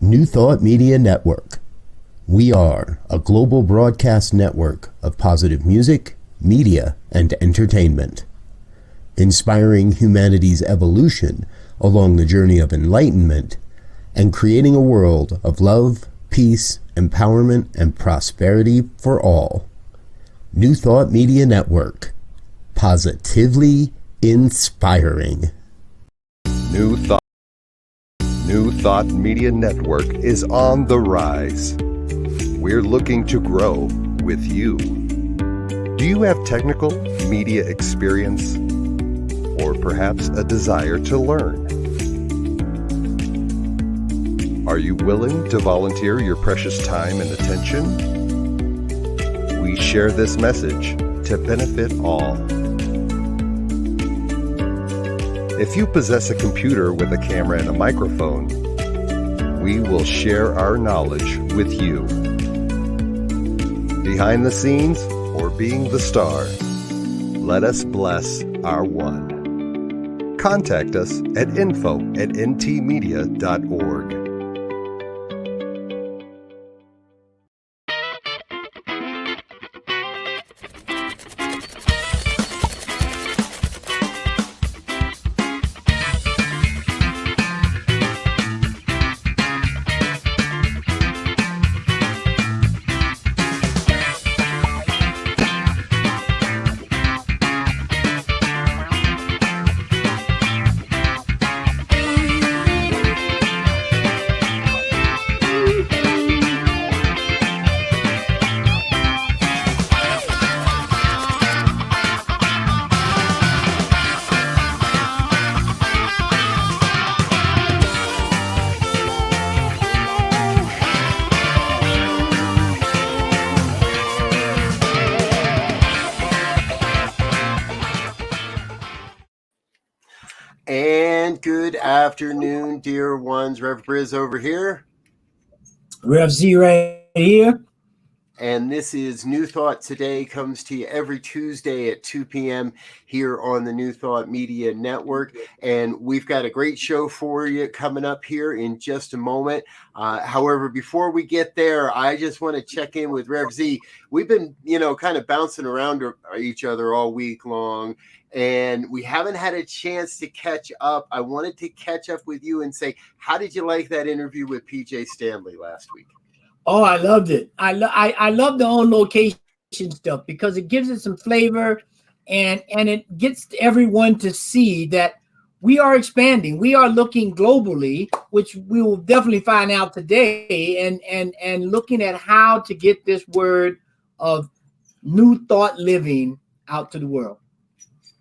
New Thought Media Network. We are a global broadcast network of positive music, media, and entertainment, inspiring humanity's evolution along the journey of enlightenment and creating a world of love, peace, empowerment, and prosperity for all. New Thought Media Network. Positively inspiring. New Thought Media Network is on the rise. We're looking to grow with you. Do you have technical media experience? Or perhaps a desire to learn? Are you willing to volunteer your precious time and attention? We share this message to benefit all. If you possess a computer with a camera and a microphone, we will share our knowledge with you. Behind the scenes or being the star, let us bless our one. Contact us at info@ntmedia.org. And good afternoon, dear ones. Rev BRZ over here. Rev Z right here. And this is New Thought Today, comes to you every Tuesday at 2 p.m. here on the New Thought Media Network. And we've got a great show for you coming up here in just a moment. However, before we get there, I just want to check in with Rev Z. We've been, kind of bouncing around each other all week long, and we haven't had a chance to catch up. I wanted to catch up with you and say, how did you like that interview with PJ Stanley last week? Oh, I loved it. I love the on location stuff because it gives it some flavor and it gets everyone to see that we are expanding. We are looking globally, which we will definitely find out today, and looking at how to get this word of new thought living out to the world.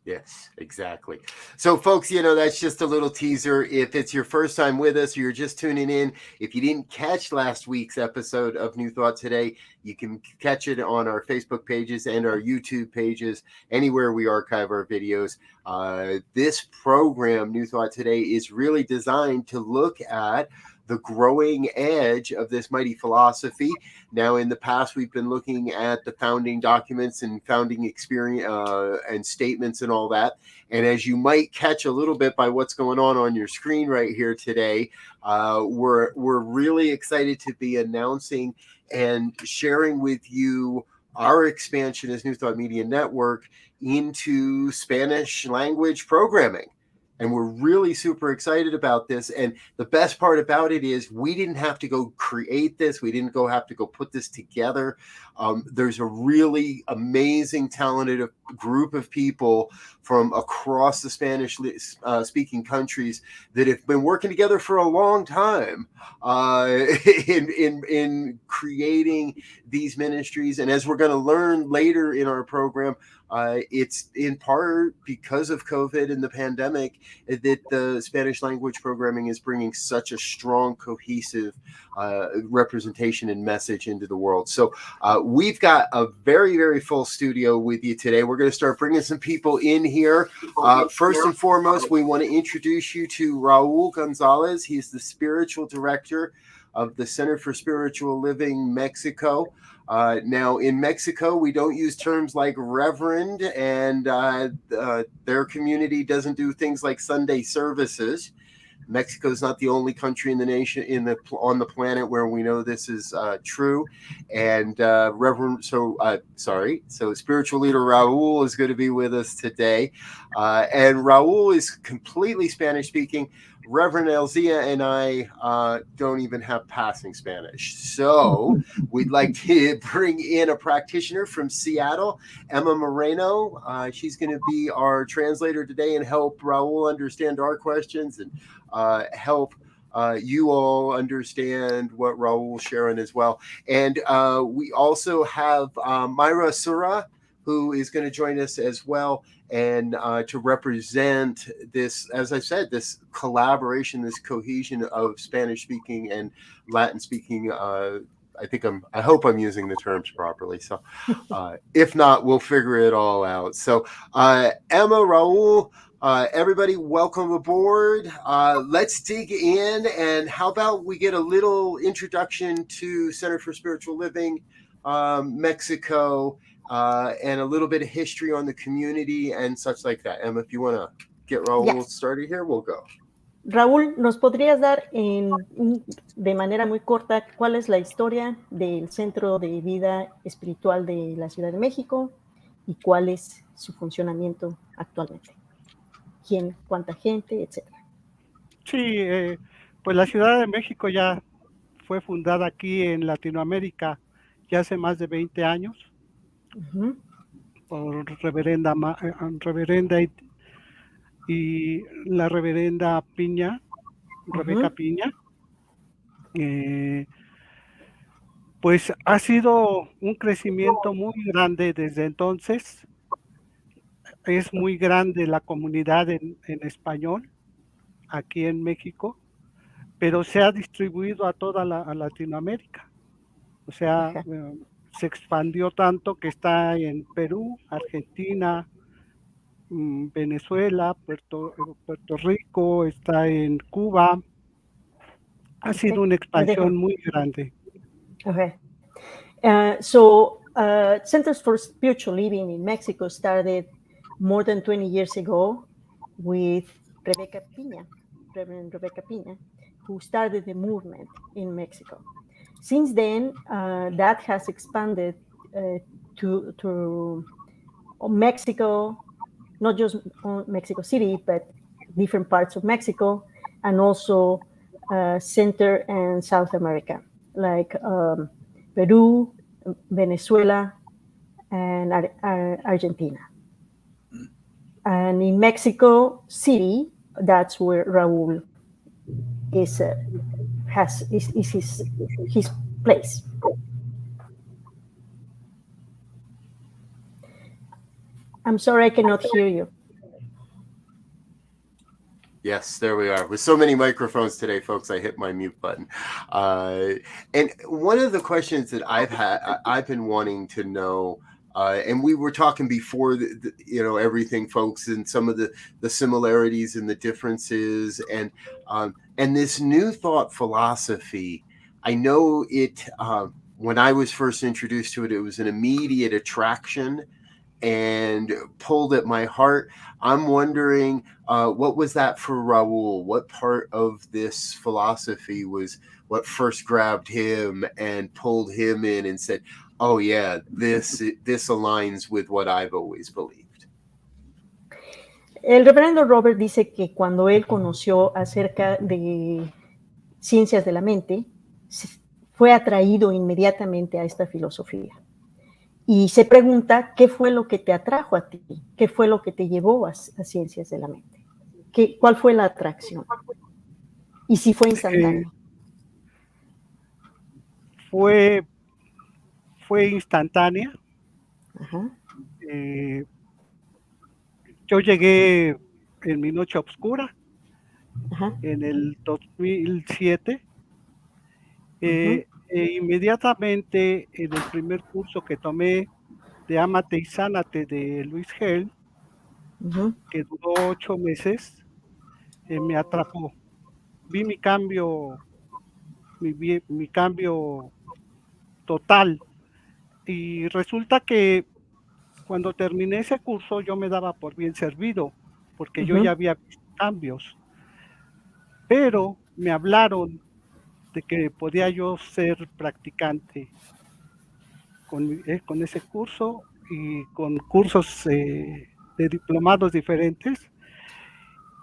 Yes, exactly. So, folks, that's just a little teaser. If it's your first time with us or you're just tuning in, if you didn't catch last week's episode of New Thought Today, you can catch it on our Facebook pages and our YouTube pages, anywhere we archive our videos. This program, New Thought Today, is really designed to look at the growing edge of this mighty philosophy. Now, in the past, we've been looking at the founding documents and founding experience and statements and all that. And as you might catch a little bit by what's going on your screen right here today, we're really excited to be announcing and sharing with you our expansion as New Thought Media Network into Spanish language programming. And we're really super excited about this. And the best part about it is we didn't have to go create this. We didn't have to go put this together. There's a really amazing, talented group of people from across the Spanish speaking countries that have been working together for a long time in creating these ministries. And as we're going to learn later in our program, it's in part because of COVID and the pandemic that the Spanish language programming is bringing such a strong, cohesive representation and message into the world. So we've got a very, very full studio with you today. We're going to start bringing some people in here. First and foremost, we want to introduce you to Raul Gonzalez. He's the spiritual director of the Center for Spiritual Living Mexico. Now, in Mexico, we don't use terms like reverend, and their community doesn't do things like Sunday services. Mexico is not the only country in the nation on the planet where we know this is true. And so spiritual leader Raul is going to be with us today, and Raul is completely Spanish speaking. Reverend Elzia and I don't even have passing Spanish, so we'd like to bring in a practitioner from Seattle, Emma Moreno. She's going to be our translator today and help Raul understand our questions and help you all understand what Raul's sharing as well. And we also have Myra Sura, who is going to join us as well, and to represent this, as I said, this collaboration, this cohesion of Spanish speaking and Latin speaking. I hope I'm using the terms properly. So if not, we'll figure it all out. So Emma, Raul, everybody, welcome aboard. Let's dig in, and how about we get a little introduction to Center for Spiritual Living, Mexico, and a little bit of history on the community and such like that. Emma, if you want to get Raul started here, we'll go. Raúl, ¿nos podrías dar de manera muy corta cuál es la historia del Centro de Vida Espiritual de la Ciudad de México y cuál es su funcionamiento actualmente? ¿Quién, cuánta gente, etcétera? Sí, pues la Ciudad de México ya fue fundada aquí en Latinoamérica ya hace más de 20 años. Por reverenda y la reverenda Piña, Rebeca Piña. Pues ha sido un crecimiento muy grande desde entonces. Es muy grande la comunidad en español aquí en México, pero se ha distribuido a toda a Latinoamérica. O sea, se expandió tanto que está en Perú, Argentina, Venezuela, Puerto Rico, está en Cuba. Ha sido una expansión muy grande. Okay. Centers for Spiritual Living in Mexico started more than 20 years ago with Reverend Rebecca Piña, who started the movement in Mexico. Since then, that has expanded to Mexico, not just Mexico City, but different parts of Mexico, and also Center and South America, like Peru, Venezuela, and Argentina. And in Mexico City, that's where Raul is his place. I'm sorry, I cannot hear you. Yes, there we are. With so many microphones today, folks, I hit my mute button. And one of the questions that I've been wanting to know, and we were talking before, everything, folks, and some of the similarities and the differences, and this new thought philosophy. I know it. When I was first introduced to it, it was an immediate attraction and pulled at my heart. I'm wondering, what was that for Raul? What part of this philosophy was what first grabbed him and pulled him in and said, oh yeah, this aligns with what I've always believed? El reverendo Robert dice que cuando él conoció acerca de ciencias de la mente, fue atraído inmediatamente a esta filosofía. Y se pregunta, ¿qué fue lo que te atrajo a ti? ¿Qué fue lo que te llevó a ciencias de la mente? ¿Cuál fue la atracción? Y si fue instantáneo. Fue instantánea. Ajá. Yo llegué en mi noche oscura, Ajá. en el 2007. Inmediatamente en el primer curso que tomé de Ámate y Sánate de Luis Hell, que duró 8 meses, me atrapó. Vi mi cambio total, y resulta que cuando terminé ese curso yo me daba por bien servido, porque yo ya había visto cambios. pero me hablaron de que podía yo ser practicante con ese curso y con cursos de diplomados diferentes.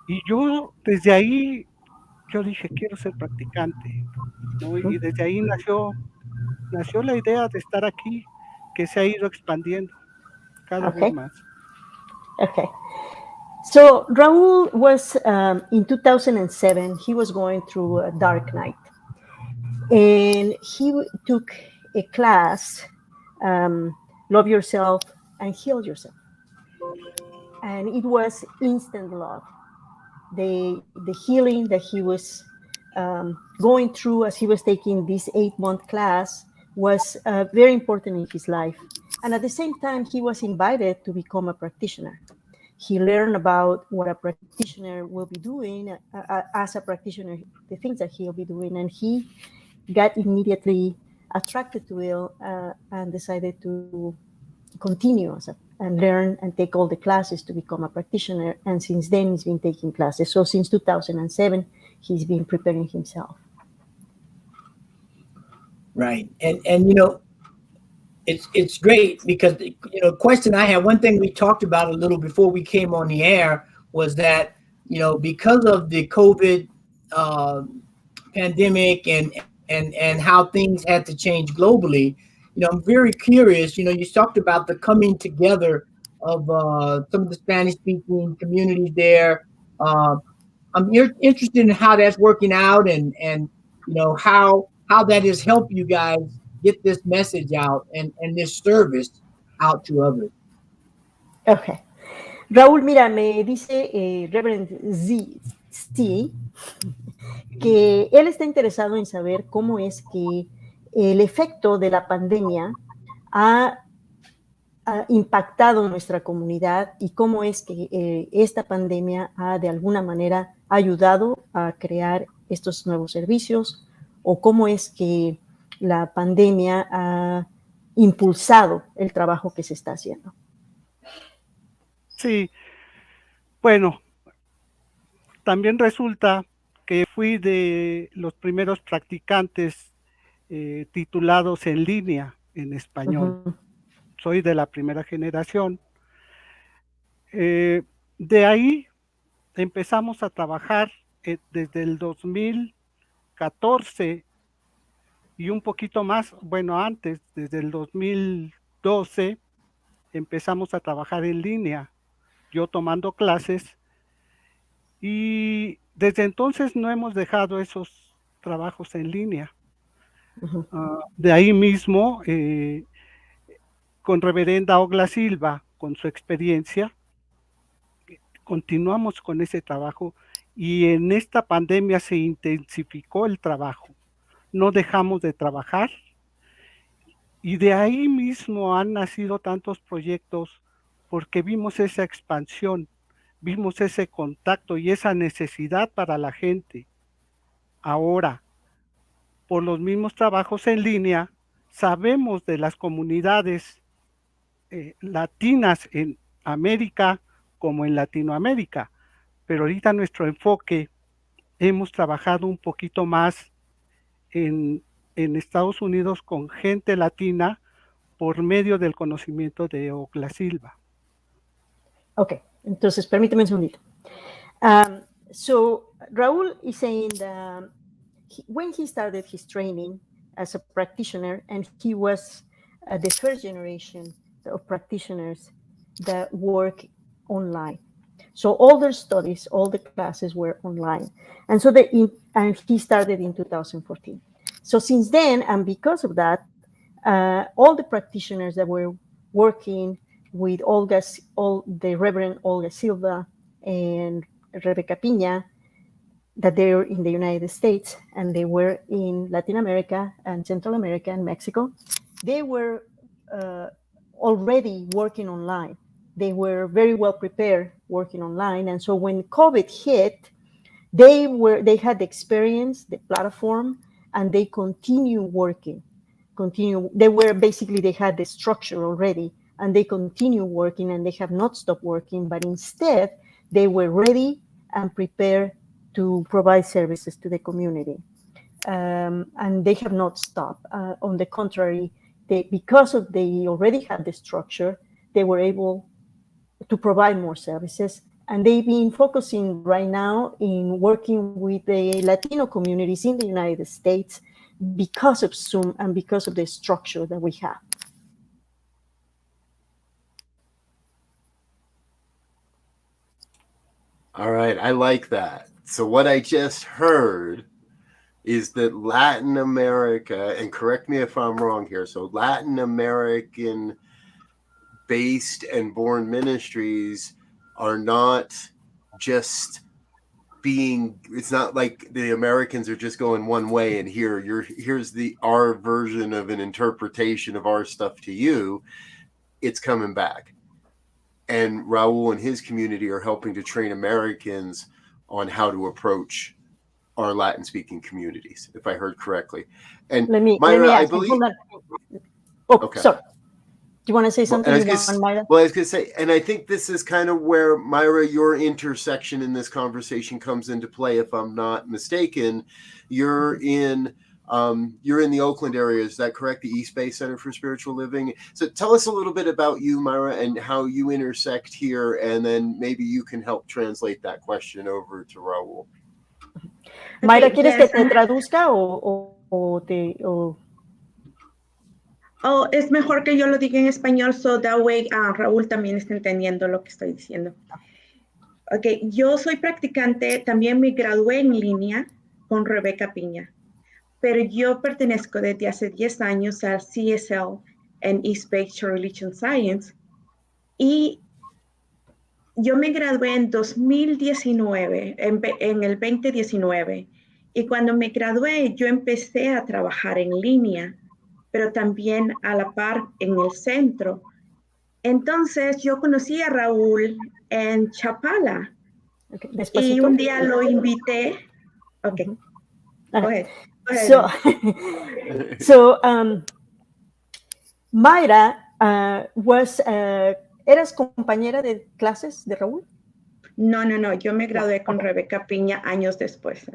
Y yo desde ahí, yo dije, quiero ser practicante, ¿no? Y desde ahí nació la idea de estar aquí, que se ha ido expandiendo cada vez Okay. más. Okay. So Raul was in 2007. He was going through a dark night, and he took a class, Love Yourself and Heal Yourself, and it was instant love. The healing that he was going through as he was taking this 8-month class was very important in his life. And at the same time, he was invited to become a practitioner. He learned about what a practitioner will be doing as a practitioner, the things that he'll be doing, and he got immediately attracted to it and decided to continue and learn and take all the classes to become a practitioner. And since then, he's been taking classes. So since 2007, he's been preparing himself. Right. And it's great because, question I had, one thing we talked about a little before we came on the air was that, because of the COVID pandemic and how things had to change globally, I'm very curious. You talked about the coming together of some of the Spanish-speaking communities there. I'm interested in how that's working out and how that has helped you guys get this message out and this service out to others. Okay. Raúl, mira, me dice Reverend Z que él está interesado en saber cómo es que el efecto de la pandemia ha impactado nuestra comunidad y cómo es que esta pandemia ha de alguna manera ayudado a crear estos nuevos servicios, o cómo es que la pandemia ha impulsado el trabajo que se está haciendo. Sí, bueno, también resulta que fui de los primeros practicantes titulados en línea en español. Uh-huh. Soy de la primera generación. De ahí empezamos a trabajar desde el 2014 y un poquito más, bueno, antes, desde el 2012, empezamos a trabajar en línea, yo tomando clases, y desde entonces no hemos dejado esos trabajos en línea. Uh-huh. De ahí mismo, con Reverenda Ogla Silva, con su experiencia, continuamos con ese trabajo, y en esta pandemia se intensificó el trabajo. No dejamos de trabajar, y de ahí mismo han nacido tantos proyectos porque vimos esa expansión, vimos ese contacto y esa necesidad para la gente. Ahora, por los mismos trabajos en línea, sabemos de las comunidades latinas en América como en Latinoamérica, pero ahorita nuestro enfoque hemos trabajado un poquito más en Estados Unidos con gente latina por medio del conocimiento de Ogla Silva. Ok, entonces permíteme un segundito. So Raul is saying that when he started his training as a practitioner, and he was the first generation of practitioners that work online. So all their studies, all the classes were online. And so and he started in 2014. So since then, and because of that, all the practitioners that were working with all the Reverend Olga Silva and Rebecca Piña, that they were in the United States and they were in Latin America and Central America and Mexico, they were already working online. They were very well prepared working online. And so when COVID hit, they had the experience, the platform, and they continue working. They had the structure already, and they continue working, and they have not stopped working, but instead they were ready and prepared to provide services to the community. And they have not stopped. On the contrary, because they already had the structure, they were able to provide more services. And they've been focusing right now in working with the Latino communities in the United States because of Zoom and because of the structure that we have. All right, I like that. So what I just heard is that Latin America, and correct me if I'm wrong here, so Latin American based and born ministries are not just being, it's not like the Americans are just going one way and here's our version of an interpretation of our stuff to you. It's coming back. And Raul and his community are helping to train Americans on how to approach our Latin-speaking communities, if I heard correctly. And Myra, I believe. Okay. Sorry. Do you want to say something, Myra? Well, I was going to say, and I think this is kind of where, Myra, your intersection in this conversation comes into play, if I'm not mistaken. You're in the Oakland area, is that correct? The East Bay Center for Spiritual Living. So tell us a little bit about you, Myra, and how you intersect here, and then maybe you can help translate that question over to Raul. Mayra, ¿quieres que te traduzca o te...? Oh, es mejor que yo lo diga en español, so that way Raúl también está entendiendo lo que estoy diciendo. Ok, yo soy practicante, también me gradué en línea con Rebeca Piña, pero yo pertenezco desde hace 10 años al CSL en East Bay Religion Science, y yo me gradué en 2019, en el 2019, y cuando me gradué yo empecé a trabajar en línea, pero también a la par en el centro. Entonces yo conocí a Raúl en Chapala, y un día lo invité. Okay. Go ahead. So Mayra ¿eras compañera de clases de Raúl? No, yo me gradué con Rebeca Piña años después.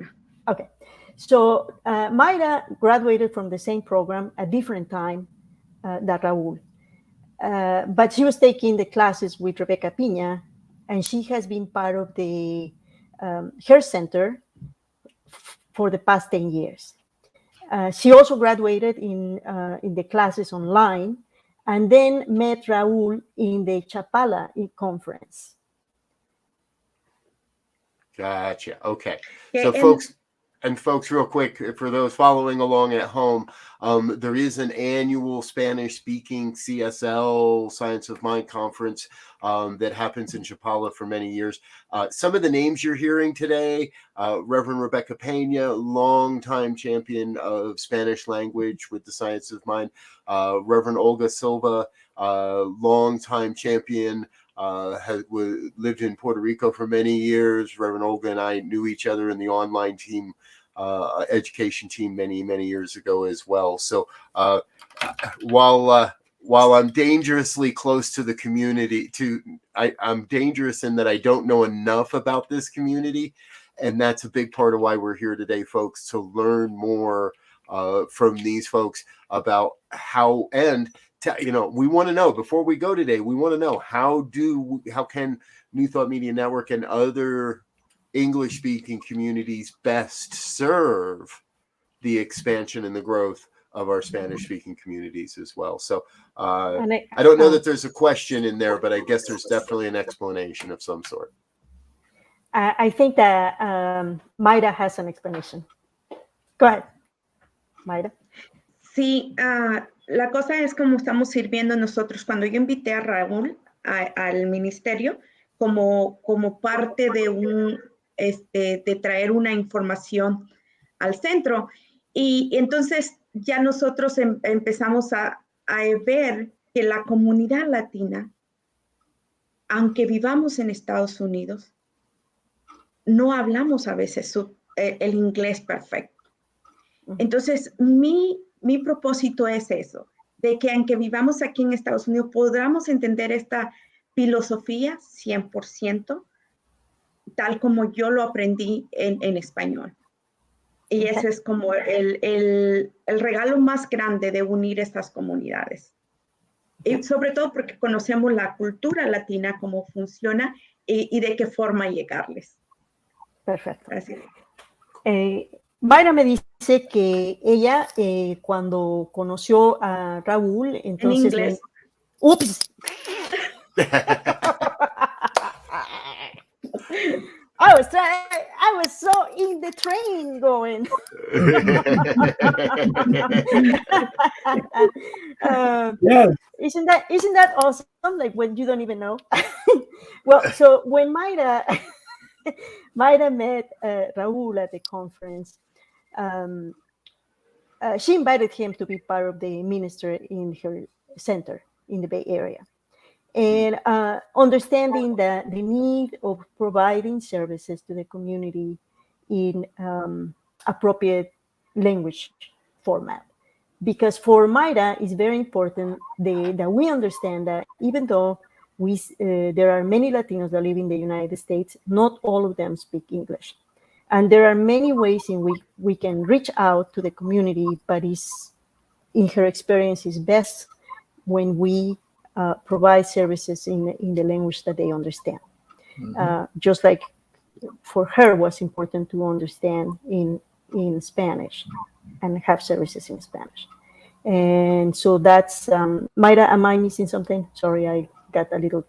Okay. So Mayra graduated from the same program at different time that Raúl. But she was taking the classes with Rebeca Piña, and she has been part of the Her Center for the past 10 years. She also graduated in the classes online, and then met Raúl in the Chapala conference. Gotcha. Okay. So folks, real quick, for those following along at home, there is an annual Spanish-speaking CSL Science of Mind conference that happens in Chapala for many years. Some of the names you're hearing today, Reverend Rebecca Pena, longtime champion of Spanish language with the Science of Mind. Reverend Olga Silva, longtime champion, lived in Puerto Rico for many years. Reverend Olga and I knew each other in the online team, education team many years ago as well. So while I'm dangerously close to the community, I'm dangerous in that I don't know enough about this community, and that's a big part of why we're here today, folks, to learn more from these folks about how, and we want to know, before we go today, we want to know how can New Thought Media Network and other English-speaking communities best serve the expansion and the growth of our Spanish-speaking communities as well. So I don't know that there's a question in there, but I guess there's definitely an explanation of some sort. I think that Mayra has an explanation. Go ahead, Mayra. Sí, la cosa es como estamos sirviendo nosotros. Cuando yo invité a Raúl al ministerio como parte de de traer una información al centro, y entonces ya nosotros empezamos a ver que la comunidad latina, aunque vivamos en Estados Unidos, no hablamos a veces el inglés perfecto. Entonces mi propósito es eso, de que aunque vivamos aquí en Estados Unidos, podamos entender esta filosofía 100%, tal como yo lo aprendí en español. Y ese es como el regalo más grande de unir estas comunidades. Y sobre todo porque conocemos la cultura latina, cómo funciona y de qué forma llegarles. Perfecto. Así. Mayra me dice que ella cuando conoció a Raúl, entonces... En inglés. ¡Ups! I was so in the train going. Yes. Isn't that awesome? Like when you don't even know. Well, so when Mayra met Raúl at the conference, she invited him to be part of the minister in her center in the Bay Area. And understanding the need of providing services to the community in appropriate language format. Because for Mayra, it's very important that we understand that even though there are many Latinos that live in the United States, not all of them speak English. And there are many ways in which we can reach out to the community, but in her experience, is best when we provide services in the language that they understand. Just like for her was important to understand in Spanish and have services in Spanish. And so that's, Mayra, am I missing something? Sorry, I got a little.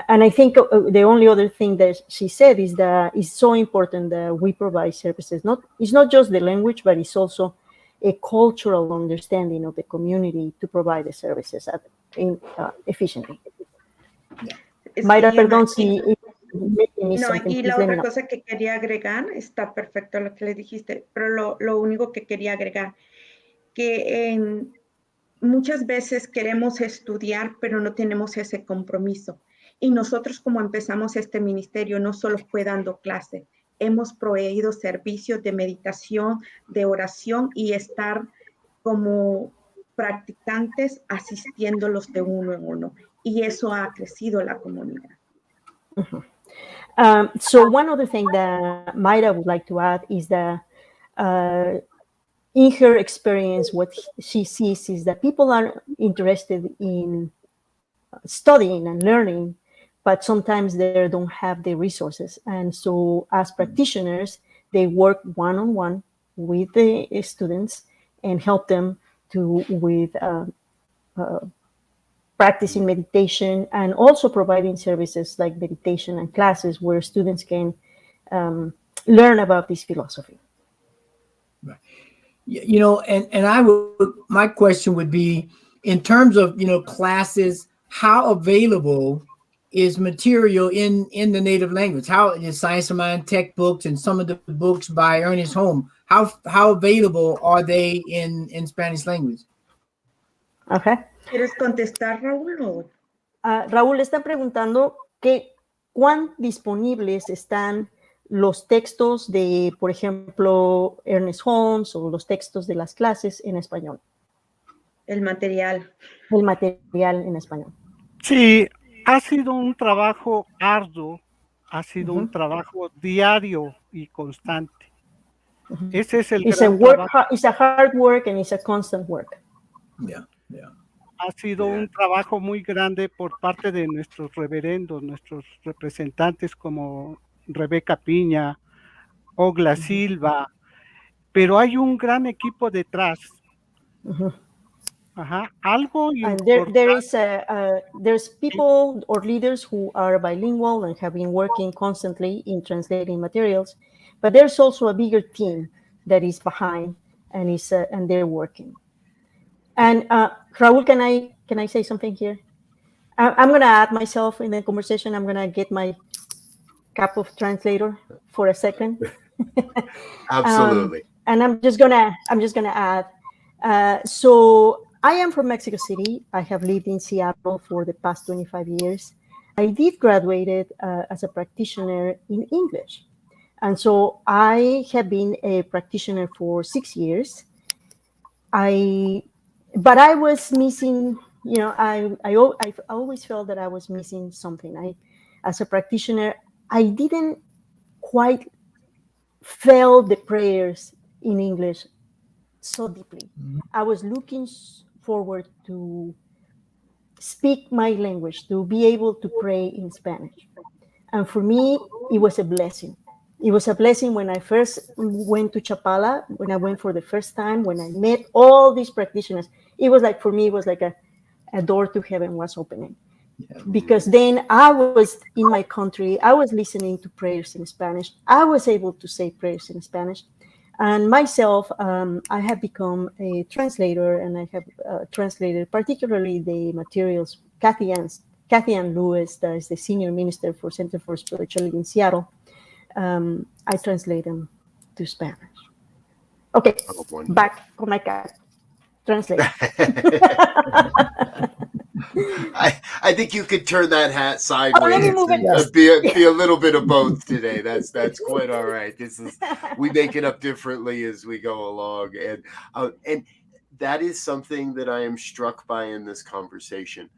And I think the only other thing that she said is that it's so important that we provide services. It's not just the language, but it's also a cultural understanding of the community to provide the services efficiently. Mayra, perdón si... No, y la otra cosa que quería agregar, está perfecto lo que le dijiste, pero lo único que quería agregar, que muchas veces queremos estudiar, pero no tenemos ese compromiso. Y nosotros, como empezamos este ministerio, no solo fue dando clase, hemos proveído servicios de meditación, de oración y estar como practicantes asistiéndolos de uno en uno. Y eso ha crecido la comunidad. So one other thing that Mayra would like to add is that in her experience, what she sees is that people are interested in studying and learning, but sometimes they don't have the resources. And so as practitioners, they work one-on-one with the students and help them with practicing meditation and also providing services like meditation and classes where students can learn about this philosophy. Right. You know, and my question would be, in terms of, classes, how available is material in the native language? How is Science of Mind, tech books, and some of the books by Ernest Holmes, how available are they in Spanish language? Okay. ¿Quieres contestar, Raúl? Raúl está preguntando cuán disponibles están los textos de, por ejemplo, Ernest Holmes o los textos de las clases en español. El material. El material en español. Sí, ha sido un trabajo arduo, ha sido un trabajo diario y constante. Ese es el gran trabajo. It's a hard work and it's a constant work. Yeah. Ha sido un trabajo muy grande por parte de nuestros reverendos, nuestros representantes como Rebeca Piña, Ogla Silva, pero hay un gran equipo detrás. Algo and there's people or leaders who are bilingual and have been working constantly in translating materials, but there's also a bigger team that is behind and they're working. And Raúl, can I say something here? I'm going to add myself in the conversation. I'm going to get my cap of translator for a second. Absolutely. And I'm just gonna add. So I am from Mexico City. I have lived in Seattle for the past 25 years. I did graduated as a practitioner in English. And so I have been a practitioner for 6 years. But I was missing, I always felt that I was missing something. As a practitioner, I didn't quite feel the prayers in English so deeply. I was looking forward to speak my language, to be able to pray in Spanish. And for me, it was a blessing. It was a blessing when I first went to Chapala, when I went for the first time, when I met all these practitioners. It was like, for me, it was like a door to heaven was opening. Yeah. Because then I was in my country, I was listening to prayers in Spanish. I was able to say prayers in Spanish. And myself, I have become a translator, and I have translated particularly the materials. Kathy Ann Lewis, that is the senior minister for Center for Spirituality in Seattle. I translate them to Spanish. Okay, back on my cat. Translate. I think you could turn that hat sideways. Let me move it. Be a little bit of both today. That's quite all right. We make it up differently as we go along, and that is something that I am struck by in this conversation.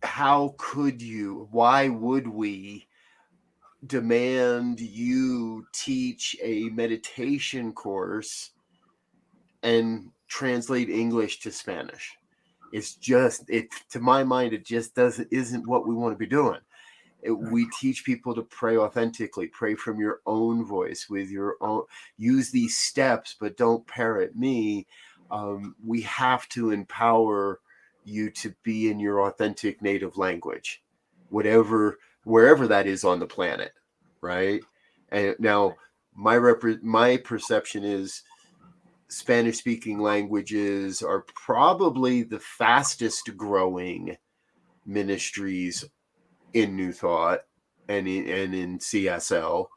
How could you? Why would we demand you teach a meditation course and translate English to Spanish? It's just, to my mind, it just isn't what we want to be doing. We teach people to pray authentically, pray from your own voice, with your own, use these steps, but don't parrot me. We have to empower you to be in your authentic native language, wherever that is on the planet, right? And now my perception is Spanish-speaking languages are probably the fastest growing ministries in New Thought and in CSL.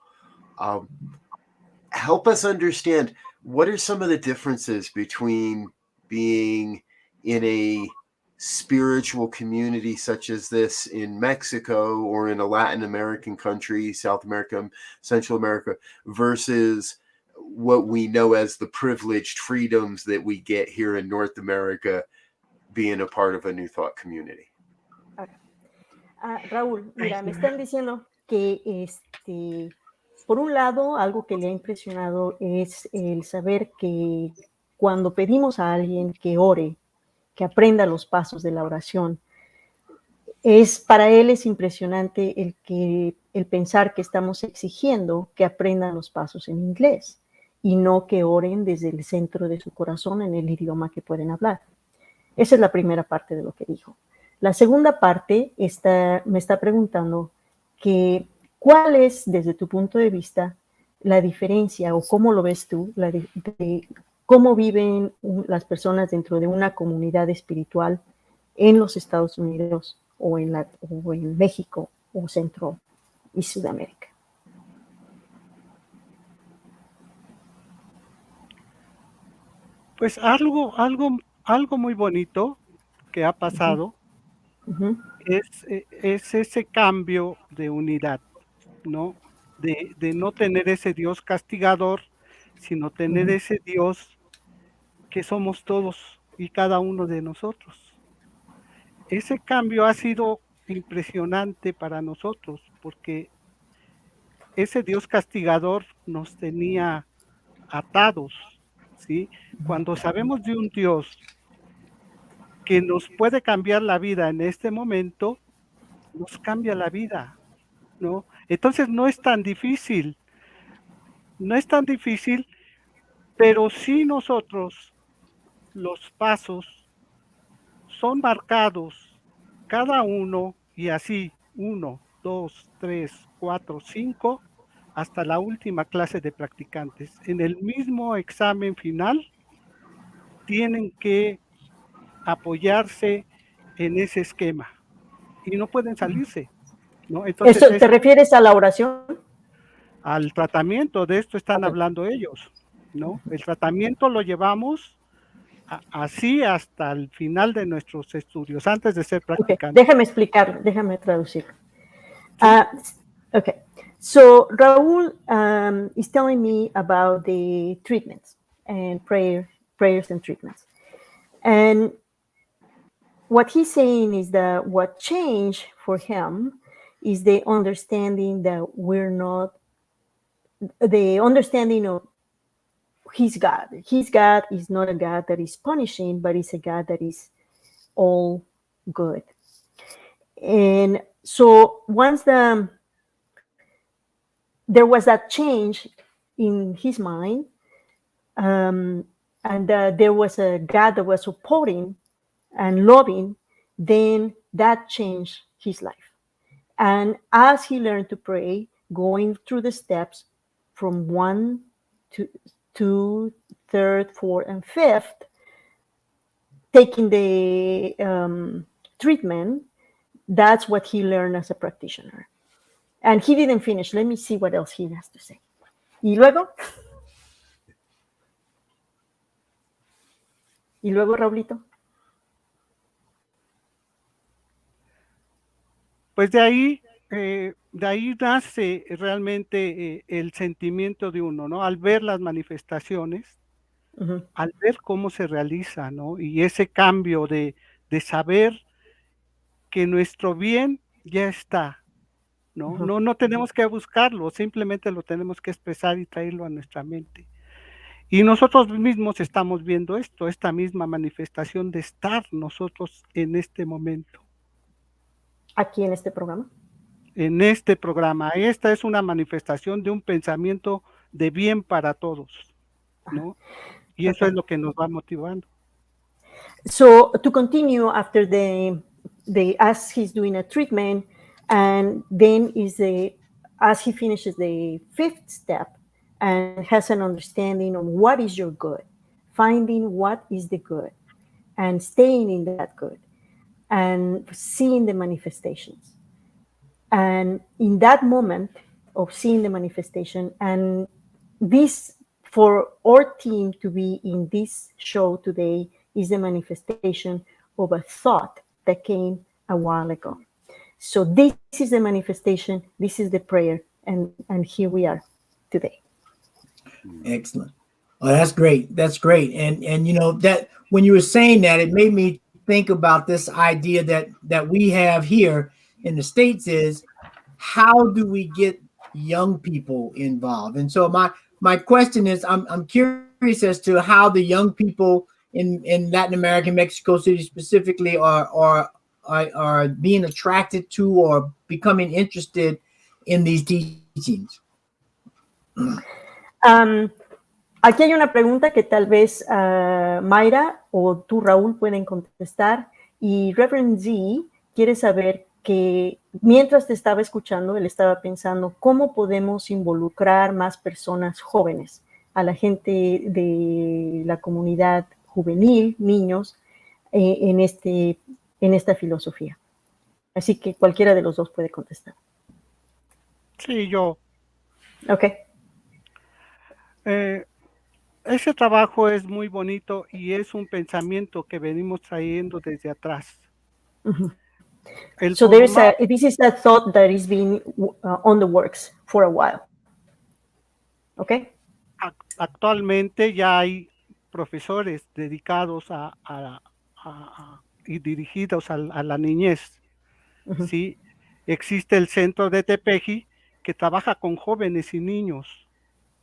Help us understand, what are some of the differences between being in a spiritual community such as this in Mexico or in a Latin American country, South America, Central America, versus what we know as the privileged freedoms that we get here in North America, being a part of a New Thought community? Okay. Raúl, mira, me están diciendo que por un lado, algo que le ha impresionado es el saber que cuando pedimos a alguien que ore, que aprenda los pasos de la oración, para él es impresionante el pensar que estamos exigiendo que aprendan los pasos en inglés y no que oren desde el centro de su corazón en el idioma que pueden hablar. Esa es la primera parte de lo que dijo. La segunda parte me está preguntando que cuál es, desde tu punto de vista, la diferencia, o cómo lo ves tú, de cómo viven las personas dentro de una comunidad espiritual en los Estados Unidos o en México o Centro y Sudamérica. Pues algo muy bonito que ha pasado es ese cambio de unidad, ¿no? De no tener ese Dios castigador, sino tener ese Dios que somos todos y cada uno de nosotros. Ese cambio ha sido impresionante para nosotros, porque ese Dios castigador nos tenía atados, ¿sí? Cuando sabemos de un Dios que nos puede cambiar la vida en este momento, nos cambia la vida, ¿no? Entonces no es tan difícil, pero sí nosotros, los pasos son marcados, cada uno, y así, 1, 2, 3, 4, 5, hasta la última clase de practicantes. En el mismo examen final, tienen que apoyarse en ese esquema y no pueden salirse, ¿no? Entonces, ¿Te refieres a la oración? Al tratamiento, de esto están hablando ellos, ¿no? El tratamiento lo llevamos así hasta el final de nuestros estudios, antes de ser practicantes. Déjame explicarlo, déjame traducir. Okay, so Raul is telling me about the treatments and prayers and treatments. And what he's saying is that what changed for him is the understanding that we're not, the understanding of his God. His God is not a God that is punishing, but it's a God that is all good. And so once there was that change in his mind, and there was a God that was supporting and loving, then that changed his life. And as he learned to pray, going through the steps from 1 to 2, 3rd, 4th, and 5th, taking the treatment, that's what he learned as a practitioner. And he didn't finish. Let me see what else he has to say. Y luego, Raulito. Pues de ahí nace realmente el sentimiento de uno, ¿no? Al ver las manifestaciones, Uh-huh. al ver cómo se realiza, ¿no? Y ese cambio de saber que nuestro bien ya está, ¿no? Uh-huh. No tenemos que buscarlo, simplemente lo tenemos que expresar y traerlo a nuestra mente. Y nosotros mismos estamos viendo esto, esta misma manifestación de estar nosotros en este momento. Aquí en este programa. En este programa, esta es una manifestación de un pensamiento de bien para todos, ¿no? Y eso es lo que nos va motivando. So to continue after as he's doing a treatment, and then as he finishes the 5th step and has an understanding of what is your good, finding what is the good, and staying in that good, and seeing the manifestations. And in that moment of seeing the manifestation, and this, for our team to be in this show today, is the manifestation of a thought that came a while ago. So this is the manifestation, this is the prayer, and here we are today. Excellent. Oh, that's great. That's great. And you know, that when you were saying that, it made me think about this idea that we have here in the States is, how do we get young people involved? And so my question is, I'm curious as to how the young people in Latin America, Mexico City specifically, are being attracted to or becoming interested in these teachings. Aquí hay una pregunta que tal vez Mayra o tú, Raúl, pueden contestar. Y Reverend Z quiere saber que mientras te estaba escuchando, él estaba pensando cómo podemos involucrar más personas jóvenes, a la gente de la comunidad juvenil, niños, en esta filosofía. Así que cualquiera de los dos puede contestar. Sí, yo. Ok. Ese trabajo es muy bonito y es un pensamiento que venimos trayendo desde atrás. Uh-huh. So this is a thought that is being on the works for a while. Okay. Actualmente ya hay profesores dedicados y dirigidos a la niñez. Uh-huh. Sí, existe el centro de Tepeji que trabaja con jóvenes y niños.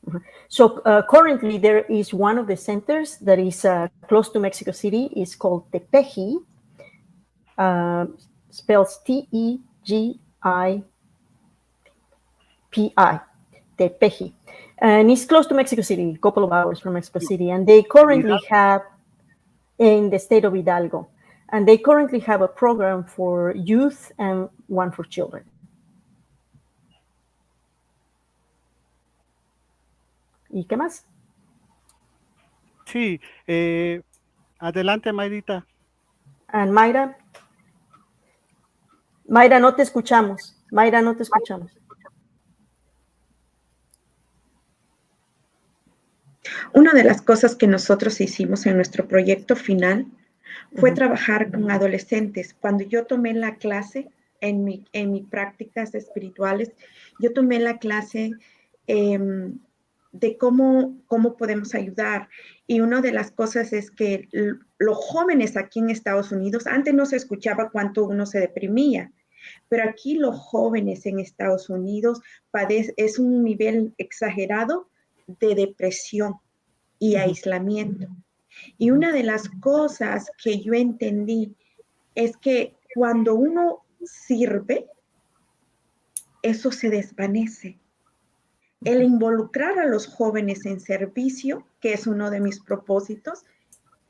Uh-huh. So currently there is one of the centers that is close to Mexico City. It's called Tepeji. Spells T-E-G-I-P-I, Tepeji. And it's close to Mexico City, a couple of hours from Mexico City. And they currently have, in the state of Hidalgo, and they currently have a program for youth and one for children. ¿Y qué más? Sí, adelante, Mayrita. And Mayra? Mayra, no te escuchamos. Mayra, no te escuchamos. Una de las cosas que nosotros hicimos en nuestro proyecto final fue trabajar con adolescentes. Cuando yo tomé la clase en mis prácticas espirituales, yo tomé la clase de cómo podemos ayudar. Y una de las cosas es que los jóvenes aquí en Estados Unidos, antes no se escuchaba cuánto uno se deprimía, Pero aquí los jóvenes en Estados Unidos es un nivel exagerado de depresión y aislamiento. Y una de las cosas que yo entendí es que cuando uno sirve, eso se desvanece. El involucrar a los jóvenes en servicio, que es uno de mis propósitos,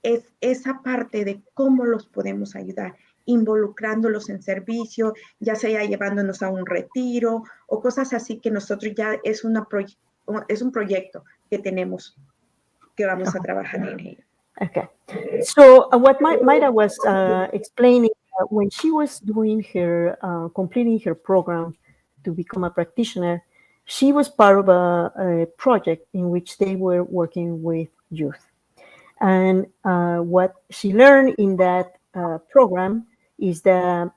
es esa parte de cómo los podemos ayudar, involucrándolos en servicio, ya sea llevándonos a un retiro o cosas así que nosotros ya es un proyecto que tenemos, que vamos a trabajar en ello. Okay. So what Mayra was explaining, when she was doing her, completing her program to become a practitioner, she was part of a project in which they were working with youth. And what she learned in that program is the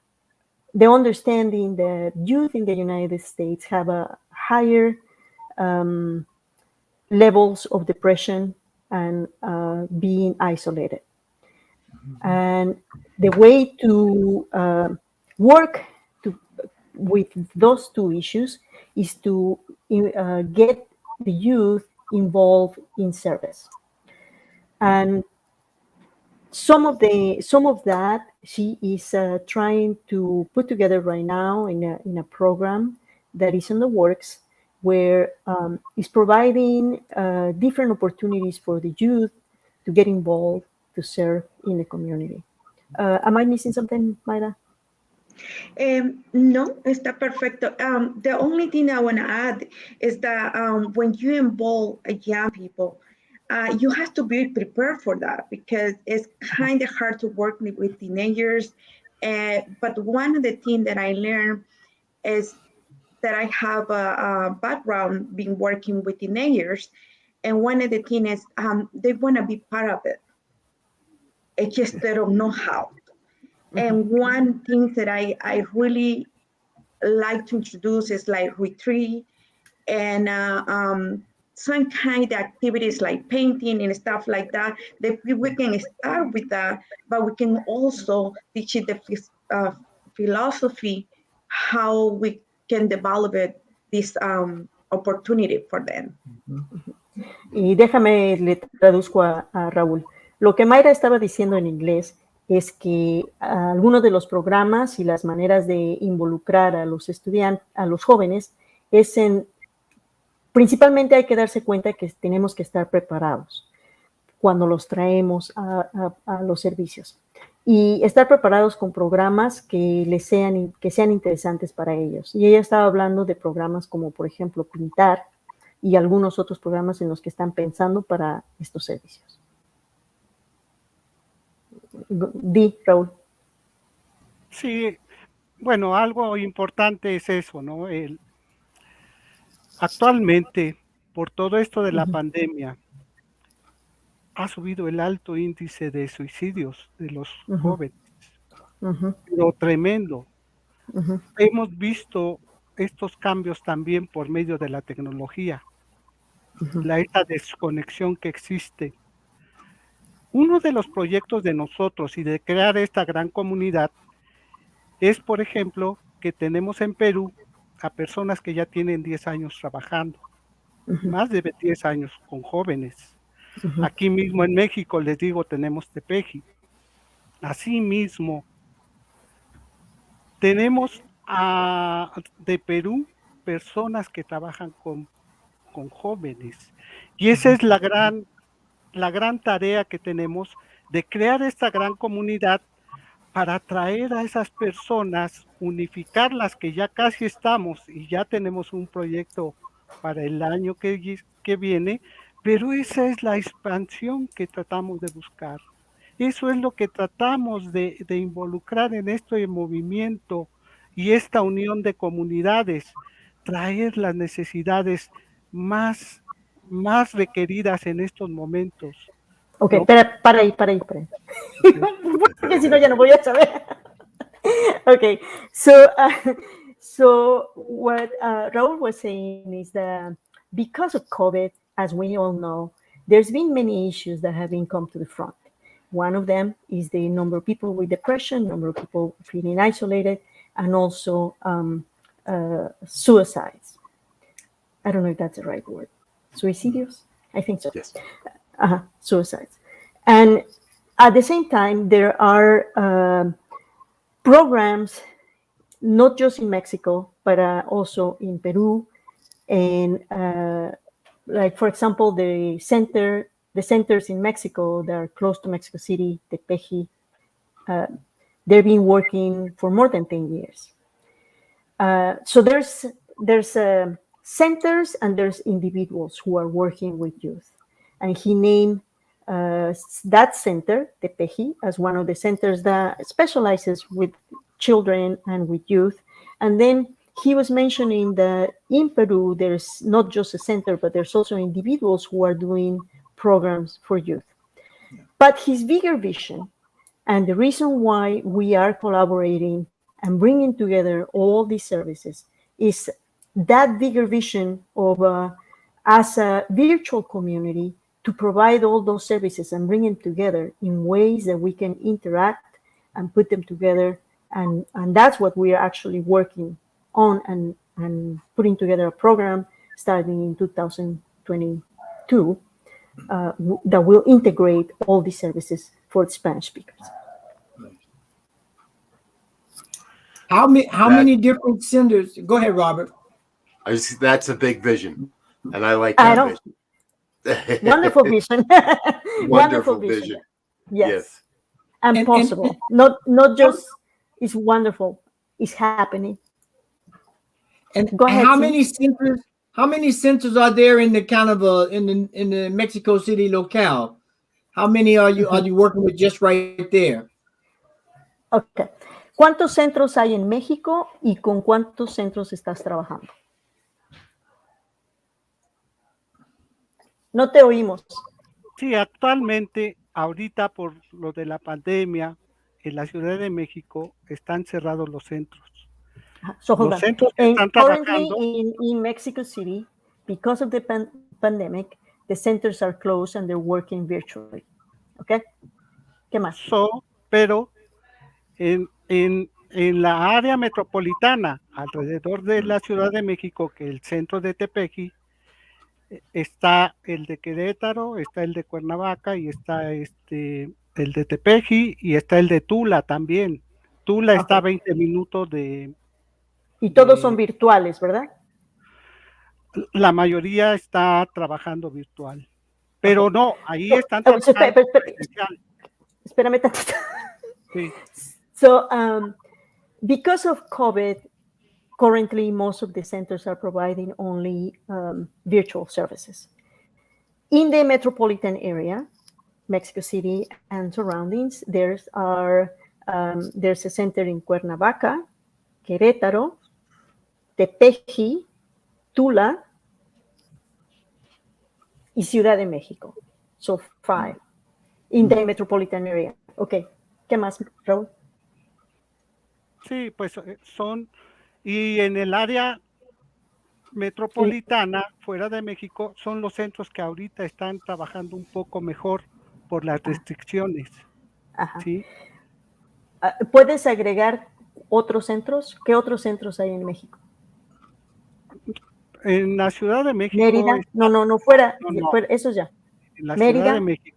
understanding that youth in the United States have a higher levels of depression and being isolated. And the way to work with those two issues is to get the youth involved in service. And some of that she is trying to put together right now in a program that is in the works, where is providing different opportunities for the youth to get involved, to serve in the community. Am I missing something, Mayra? No, está perfecto. The only thing I want to add is that when you involve young people, you have to be prepared for that, because it's kind of hard to work with teenagers. But one of the things that I learned is that I have a background being working with teenagers, and one of the things is they want to be part of it. It's just they don't know how. And one thing that I really like to introduce is like retreat and some kind of activities like painting and stuff like that. That we can start with that, but we can also teach it the philosophy, how we can develop this opportunity for them. Y déjame, le traduzco a Raúl. Lo que Mayra estaba diciendo en inglés es que algunos de los programas y las maneras de involucrar a los estudiantes, a los jóvenes, principalmente hay que darse cuenta que tenemos que estar preparados cuando los traemos a los servicios. Y estar preparados con programas que sean interesantes para ellos. Y ella estaba hablando de programas como, por ejemplo, pintar y algunos otros programas en los que están pensando para estos servicios. Raúl. Sí, bueno, algo importante es eso, ¿no? Actualmente, por todo esto de la pandemia, ha subido el alto índice de suicidios de los jóvenes, pero tremendo. Hemos visto estos cambios también por medio de la tecnología, esta desconexión que existe. Uno de los proyectos de nosotros y de crear esta gran comunidad es, por ejemplo, que tenemos en Perú a personas que ya tienen 10 años trabajando, más de 10 años con jóvenes. Aquí mismo en México, les digo, tenemos Tepeji. Asimismo, tenemos de Perú personas que trabajan con jóvenes. Y esa es la gran tarea que tenemos, de crear esta gran comunidad para atraer a esas personas, unificarlas, que ya casi estamos y ya tenemos un proyecto para el año que viene, pero esa es la expansión que tratamos de buscar. Eso es lo que tratamos de involucrar en este movimiento y esta unión de comunidades, traer las necesidades más requeridas en estos momentos. Ok, ¿no? para ahí. Porque si no ya no voy a saber. Okay, so what Raul was saying is that because of COVID, as we all know, there's been many issues that have been come to the front. One of them is the number of people with depression, number of people feeling isolated, and also suicides. I don't know if that's the right word. Suicidios? I think so. Yes. Suicides. And at the same time, there are programs, not just in Mexico, but also in Peru. And like, for example, the centers in Mexico that are close to Mexico City, Tepeji, they've been working for more than 10 years. So there's centers and there's individuals who are working with youth. And he named that center, Tepeji, as one of the centers that specializes with children and with youth. And then he was mentioning that in Peru, there's not just a center, but there's also individuals who are doing programs for youth. But his bigger vision, and the reason why we are collaborating and bringing together all these services, is that bigger vision of as a virtual community to provide all those services and bring them together in ways that we can interact and put them together. And that's what we are actually working on and putting together a program starting in 2022 that will integrate all these services for Spanish speakers. How many different centers? Go ahead, Robert. That's a big vision, and I like that vision. Wonderful vision. Wonderful vision. Yes. And possible. Not just it's wonderful. It's happening. And go ahead. How many centers are there in the kind of in the Mexico City locale? How many are you working with just right there? Okay. ¿Cuántos centros hay en México y con cuántos centros estás trabajando? No te oímos. Sí, actualmente, ahorita por lo de la pandemia, en la Ciudad de México están cerrados los centros. So los centros que están trabajando. In Mexico City, because of the pandemic, the centers are closed and they're working virtually. Okay. ¿Qué más? Pero en la área metropolitana, alrededor de la Ciudad de México, que el centro de Tepeji, está el de Querétaro, está el de Cuernavaca y está el de Tepeji y está el de Tula también. Tula está a 20 minutos de... Y todos son virtuales, ¿verdad? La mayoría está trabajando virtual. Pero no, ahí están trabajando presencial. Espérame tantito. Sí. So, because of COVID, currently most of the centers are providing only virtual services. In the metropolitan area, Mexico City and surroundings, there's a center in Cuernavaca, Querétaro, Tepeji, Tula, y Ciudad de México. So 5 in the metropolitan area. Okay. ¿Qué más, Raúl? Sí, pues son, y en el área metropolitana, fuera de México, son los centros que ahorita están trabajando un poco mejor por las restricciones. Ajá. ¿Sí? ¿Puedes agregar otros centros? ¿Qué otros centros hay en México? En la Ciudad de México. Mérida. No, fuera. Eso ya. En la Mérida. Ciudad de México.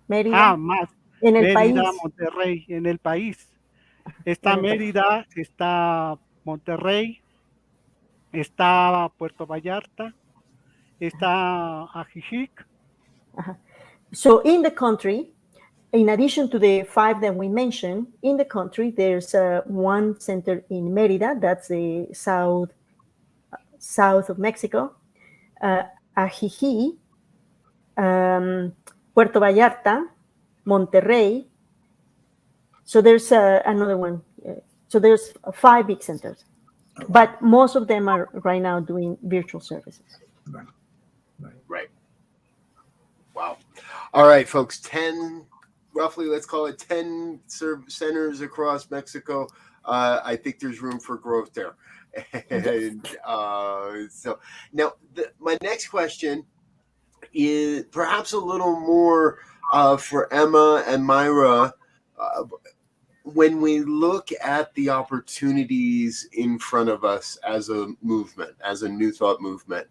Mérida. Más. En el Mérida, país. Monterrey, en el país. Está Mérida, está Monterrey, está Puerto Vallarta, está Ajijic. So in the country, in addition to the 5 that we mentioned, in the country, there's one center in Mérida, that's the south of Mexico, Ajijic, Puerto Vallarta, Monterrey. So there's another one. So there's 5 big centers, but most of them are right now doing virtual services. Right. Wow. All right, folks, 10, roughly, let's call it 10 centers across Mexico. I think there's room for growth there. And so now my next question is perhaps a little more for Emma and Myra. when we look at the opportunities in front of us as a movement, as a New Thought movement,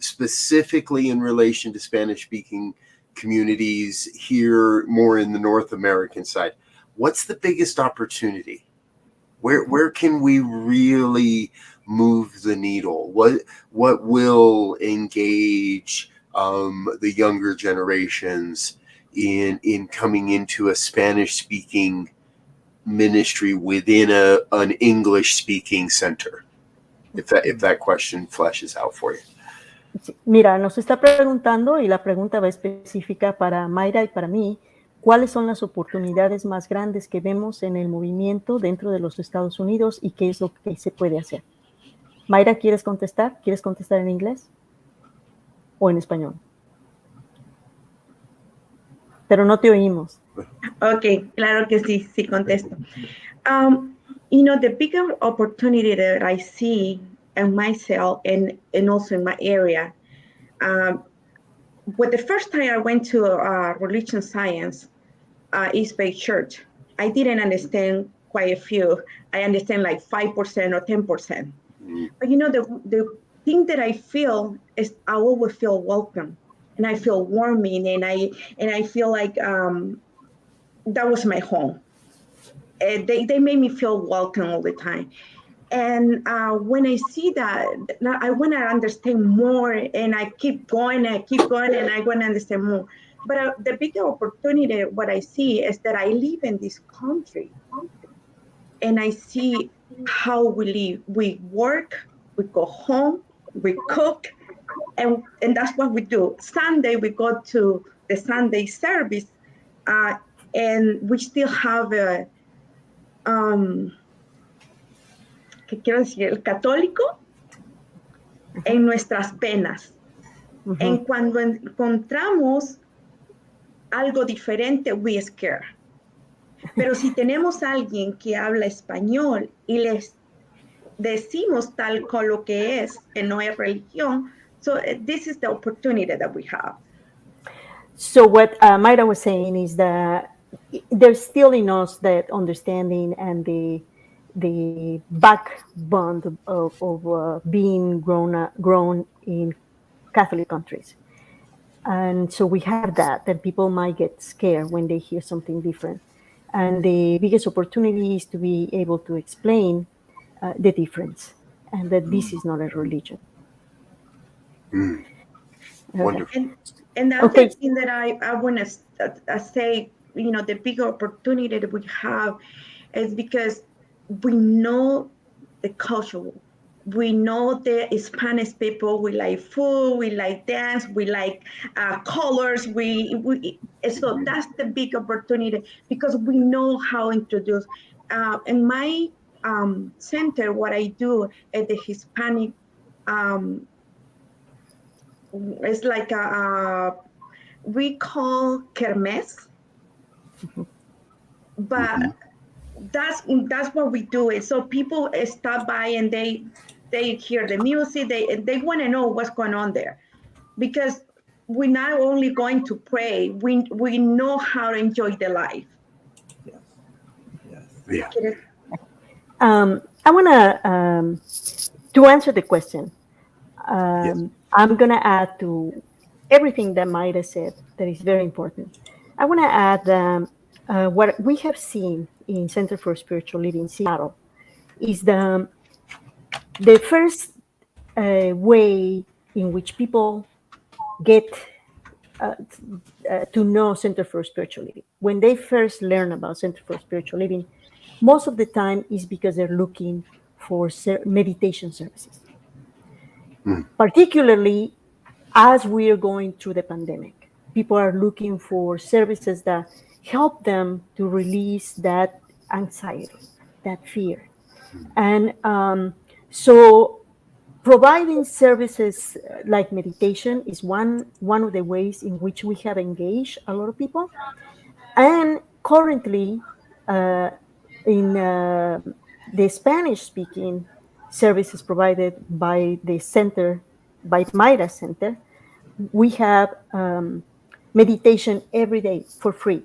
specifically in relation to Spanish-speaking communities here more in the North American side, what's the biggest opportunity? Where can we really move the needle? What will engage the younger generations in coming into a Spanish-speaking ministry within an English-speaking center? If that question fleshes out for you. Mira, nos está preguntando, y la pregunta va específica para Mayra y para mí, ¿cuáles son las oportunidades más grandes que vemos en el movimiento dentro de los Estados Unidos y qué es lo que se puede hacer? Mayra, ¿quieres contestar? ¿Quieres contestar en inglés o en español? Pero no te oímos. Ok, claro que sí, sí contesto. The bigger opportunity that I see in myself and also in my area, when the first time I went to religion science, East Bay Church, I didn't understand quite a few. I understand like 5% or 10%. But the thing that I feel is I always feel welcome, and I feel warming, and I feel like that was my home. They made me feel welcome all the time. And when I see that, I want to understand more, and I keep going, and I want to understand more. But the bigger opportunity, what I see is that I live in this country, and I see how we live. We work, we go home, we cook, and that's what we do. Sunday, we go to the Sunday service, and we still have ¿qué quiero decir? El católico en nuestras penas. En cuando encontramos algo diferente, we scare. Pero si tenemos a alguien que habla español y les decimos tal con lo que es, que no es religión, so this is the opportunity that we have. So what Mayra was saying is that there's still in us that understanding and the backbone of being grown in Catholic countries. And so we have that people might get scared when they hear something different. And the biggest opportunity is to be able to explain the difference, and that this is not a religion. Okay. Wonderful. And the other thing that I want to say, the bigger opportunity that we have is because we know the culture. We know the Spanish people. We like food. We like dance. We like colors. So that's the big opportunity because we know how to introduce. In my center, what I do at the Hispanic, it's like we call kermés, but that's what we do. It so people stop by and they hear the music. They want to know what's going on there, because we're not only going to pray. We know how to enjoy the life. Yeah. I want to answer the question. I'm going to add to everything that Mayra said that is very important. I want to add what we have seen in Center for Spiritual Living Seattle is the first way in which people get to know Center for Spiritual Living. When they first learn about Center for Spiritual Living, most of the time is because they're looking for meditation services. Particularly as we are going through the pandemic, people are looking for services that help them to release that anxiety, that fear. And so providing services like meditation is one of the ways in which we have engaged a lot of people. And currently, in the Spanish-speaking services provided by the center, by Mayra Center, we have meditation every day for free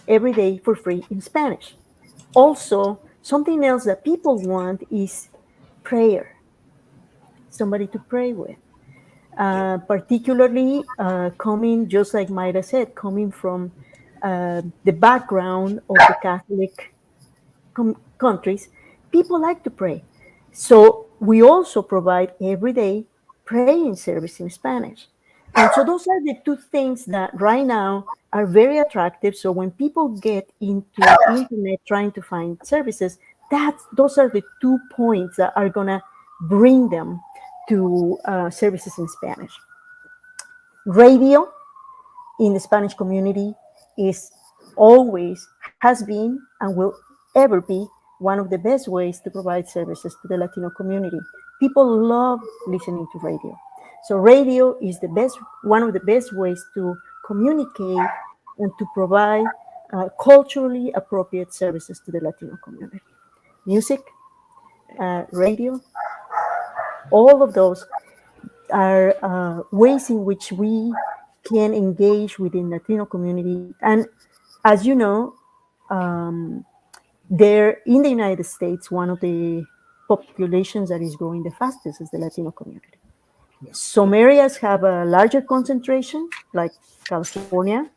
in Spanish. Also, something else that people want is prayer, somebody to pray with. Particularly coming, just like Mayra said, coming from the background of the Catholic countries, people like to pray. So we also provide every day praying service in Spanish. And so those are the two things that right now are very attractive. So when people get into internet trying to find services, those are the 2 points that are gonna bring them to services in Spanish. Radio in the Spanish community has been and will ever be one of the best ways to provide services to the Latino community. People love listening to radio. So radio is one of the best ways to communicate and to provide culturally appropriate services to the Latino community. Music, radio, all of those are ways in which we can engage within the Latino community. And as you know, there in the United States, one of the populations that is growing the fastest is the Latino community. Yes. Some areas have a larger concentration, like California.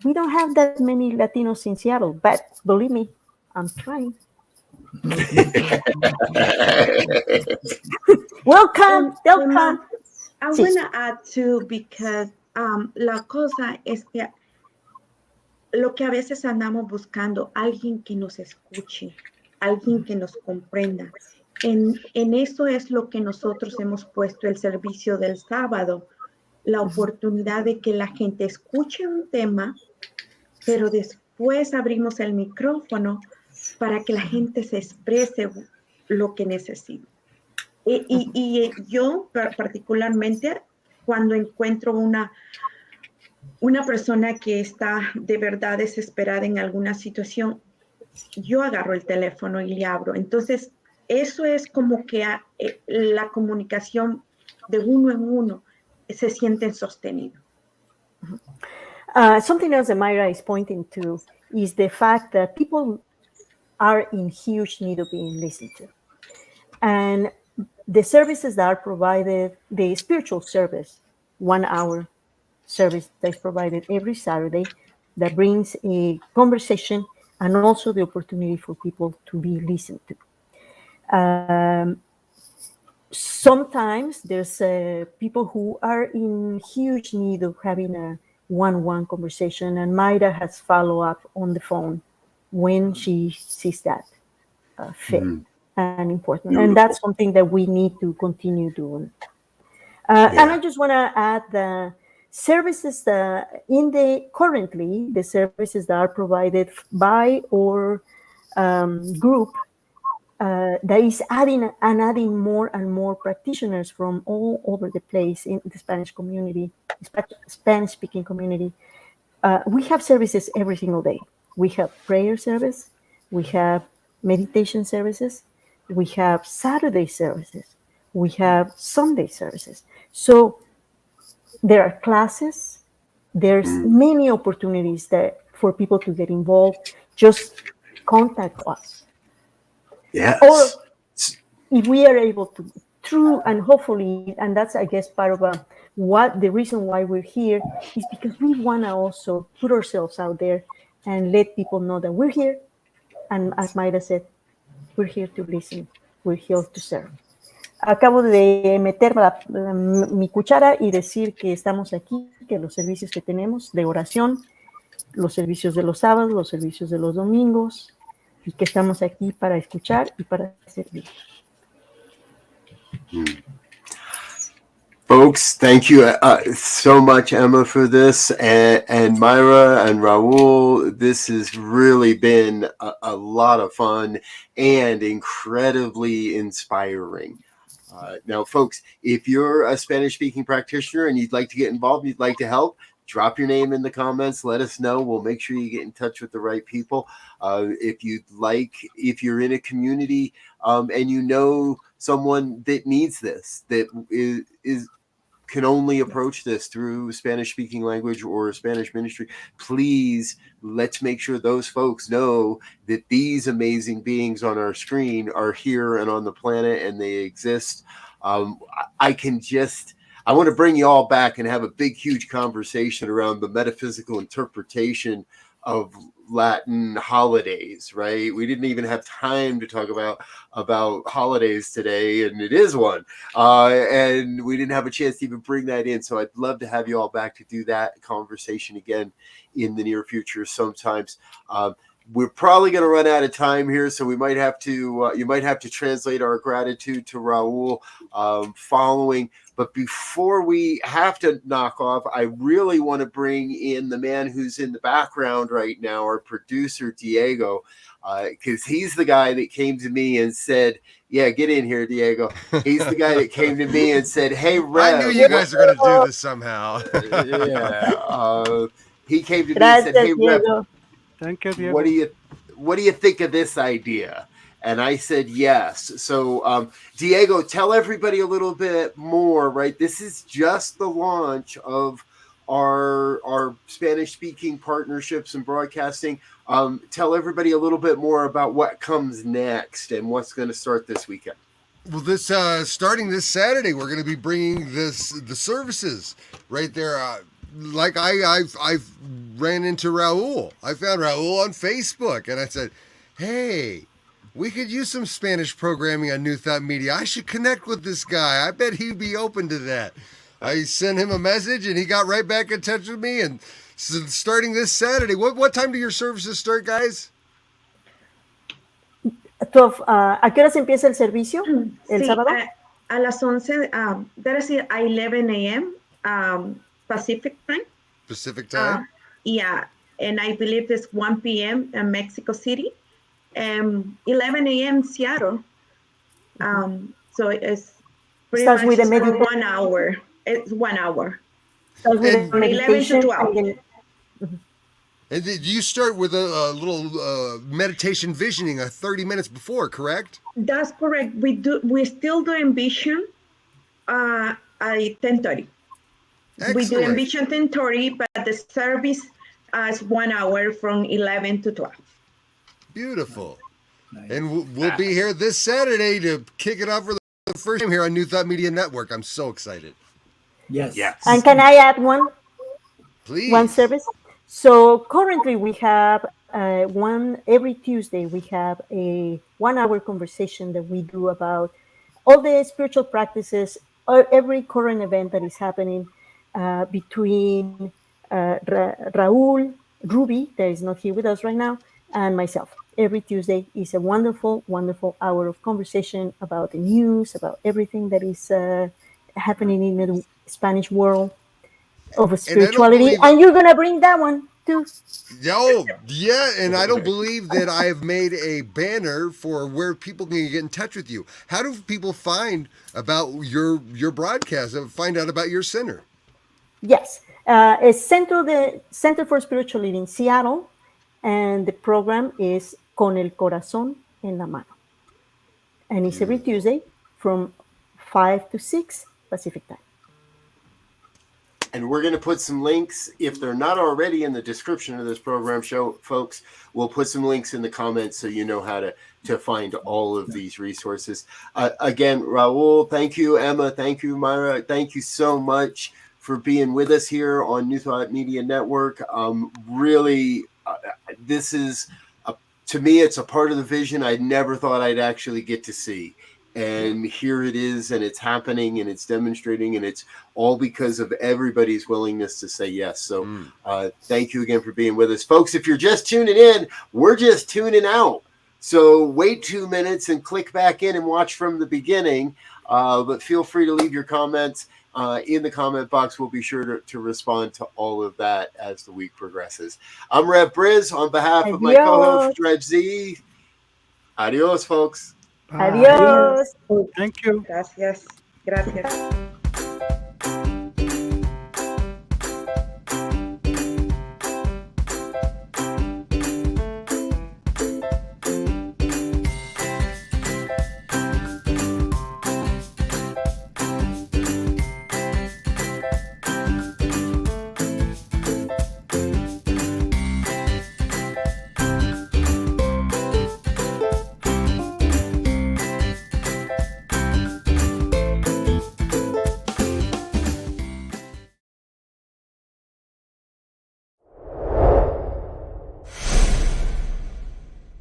We don't have that many Latinos in Seattle, but believe me, I'm trying. Welcome, they'll come. I want to add too, because la cosa es que lo que a veces andamos buscando, alguien que nos escuche, alguien que nos comprenda. En eso es lo que nosotros hemos puesto el servicio del sábado, la oportunidad de que la gente escuche un tema, pero después abrimos el micrófono para que la gente se exprese lo que necesita. Y yo particularmente, cuando encuentro una persona que está de verdad desesperada en alguna situación, yo agarro el teléfono y le abro. Entonces, eso es como que la comunicación de uno en uno se siente sostenido. Something else that Mayra is pointing to is the fact that people are in huge need of being listened to. And the services that are provided, the spiritual service, 1 hour service that is provided every Saturday, that brings a conversation and also the opportunity for people to be listened to. Sometimes there's people who are in huge need of having a one-on-one conversation, and Mayra has follow-up on the phone when she sees that fit and important. Beautiful. And that's something that we need to continue doing. And I just want to add the services currently the services that are provided by our group that is adding more and more practitioners from all over the place in the Spanish community, Spanish-speaking community. We have services every single day. We have prayer service, we have meditation services, we have Saturday services, we have Sunday services. So there are classes, there's many opportunities for people to get involved. Just contact us. Yes. Or if we are able to, and hopefully, and that's, I guess, part of the reason why we're here is because we want to also put ourselves out there and let people know that we're here. And as Mayra said, we're here to listen, we're here to serve. Acabo de meter mi cuchara y decir que estamos aquí, que los servicios que tenemos de oración, los servicios de los sábados, los servicios de los domingos, y que estamos aquí para escuchar y para servir. Folks, thank you so much, Emma, for this, and Mayra and Raul. This has really been a lot of fun and incredibly inspiring. Now, folks, if you're a Spanish-speaking practitioner and you'd like to get involved, you'd like to help, drop your name in the comments. Let us know. We'll make sure you get in touch with the right people. If you're in a community and you know someone that needs this, that is can only approach this through Spanish speaking language or Spanish ministry, please let's make sure those folks know that these amazing beings on our screen are here and on the planet, and they exist. I want to bring you all back and have a big, huge conversation around the metaphysical interpretation of Latin holidays, right? We didn't even have time to talk about holidays today, and it is one. And we didn't have a chance to even bring that in. So I'd love to have you all back to do that conversation again in the near future sometimes. We're probably going to run out of time here, so we might have to. You might have to translate our gratitude to Raul following. But before we have to knock off, I really want to bring in the man who's in the background right now, our producer Diego, because he's the guy that came to me and said, "Yeah, get in here, Diego." He's the guy that came to me and said, "Hey, Rev." I knew you guys were going to do this somehow. Yeah. He came to me and said, "Hey, Rev, Thank you, Diego. what do you think of this idea?" And I said yes. So Diego, tell everybody a little bit more, right? This is just the launch of our Spanish speaking partnerships and broadcasting. Tell everybody a little bit more about what comes next and what's going to start this weekend. Well, this starting this Saturday, we're going to be bringing the services right there. Like I've ran into Raul. I found Raul on Facebook, and I said, "Hey, we could use some Spanish programming on New Thought Media. I should connect with this guy. I bet he'd be open to that." I sent him a message, and he got right back in touch with me. And so starting this Saturday, what time do your services start, guys? 12. ¿A qué horas empieza el servicio? ¿El Sí, sábado? a las 11, that is at 11 a.m. Pacific time. Pacific time? Yeah, and I believe it's 1 p.m. in Mexico City, 11 a.m. Seattle. So it's pretty Starts much with a for meditation. 1 hour. It's 1 hour. Starts with And- a meditation. 11 to 12. And then, And you start with a little meditation visioning 30 minutes before, correct? That's correct. We're still doing vision at 10:30. We do Excellent. vision 10:30, but the service is 1 hour from 11 to 12. Beautiful. Nice. And we'll be here this Saturday to kick it off for the first time here on New Thought Media Network. I'm so excited. Yes. and can I add one Please. service? So currently we have every Tuesday we have a 1 hour conversation that we do about all the spiritual practices or every current event that is happening between Raul, Ruby, that is not here with us right now, and myself. Every Tuesday is a wonderful, wonderful hour of conversation about the news, about everything that is happening in the Spanish world of spirituality. And you're going to bring that one too. Oh, yeah, and I don't believe that I have made a banner for where people can get in touch with you. How do people find about your broadcast and find out about your center? Yes. It's the Center for Spiritual Living Seattle, and the program is Con el Corazón en la Mano. And it's every Tuesday from 5 to 6 Pacific time. And we're going to put some links, if they're not already in the description of this program show, folks, we'll put some links in the comments so you know how to find all of these resources. Again, Raul, thank you. Emma, thank you. Myra, thank you so much for being with us here on New Thought Media Network. Really, this is, to me, it's a part of the vision I never thought I'd actually get to see. And here it is, and it's happening, and it's demonstrating, and it's all because of everybody's willingness to say yes. So thank you again for being with us. Folks, if you're just tuning in, we're just tuning out. So wait 2 minutes and click back in and watch from the beginning. But feel free to leave your comments in the comment box. We'll be sure to respond to all of that as the week progresses. I'm Rev BRZ on behalf of my co-host, Rev Z. Adios, folks. Adios. Thank you. Gracias. Gracias.